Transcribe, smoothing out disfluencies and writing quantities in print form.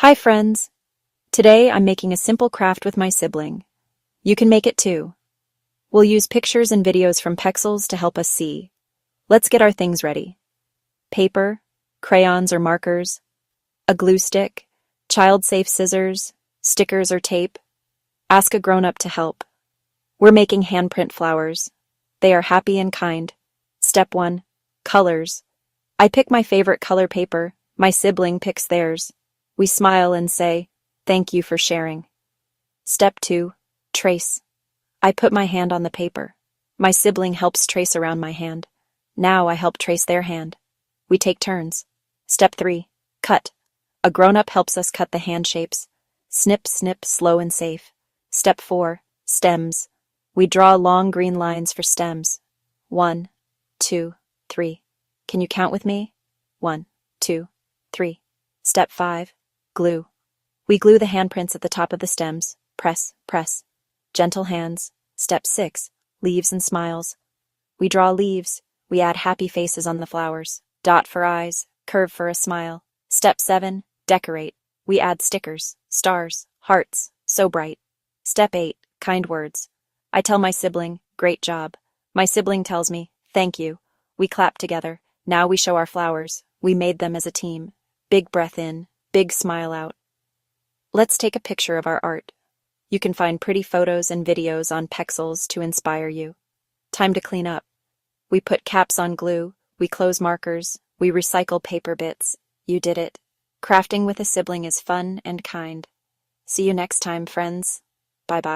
Hi friends! Today I'm making a simple craft with my sibling. You can make it too. We'll use pictures and videos from Pexels to help us see. Let's get our things ready. Paper, crayons or markers, a glue stick, child-safe scissors, stickers or tape. Ask a grown-up to help. We're making handprint flowers. They are happy and kind. Step 1. Colors. I pick my favorite color paper. My sibling picks theirs. We smile and say, "Thank you for sharing." Step 2. Trace. I put my hand on the paper. My sibling helps trace around my hand. Now I help trace their hand. We take turns. Step 3. Cut. A grown-up helps us cut the hand shapes. Snip, snip, slow and safe. Step 4. Stems. We draw long green lines for stems. 1, 2, 3. Can you count with me? 1, 2, 3. Step 5. Glue. We glue the handprints at the top of the stems. Press, press. Gentle hands. Step 6. Leaves and smiles. We draw leaves. We add happy faces on the flowers. Dot for eyes. Curve for a smile. Step 7. Decorate. We add stickers, stars, hearts, so bright. Step 8. Kind words. I tell my sibling, "Great job." My sibling tells me, "Thank you." We clap together. Now we show our flowers. We made them as a team. Big breath in, big smile out. Let's take a picture of our art. You can find pretty photos and videos on Pexels to inspire you. Time to clean up. We put caps on glue, we close markers, we recycle paper bits. You did it. Crafting with a sibling is fun and kind. See you next time, friends. Bye-bye.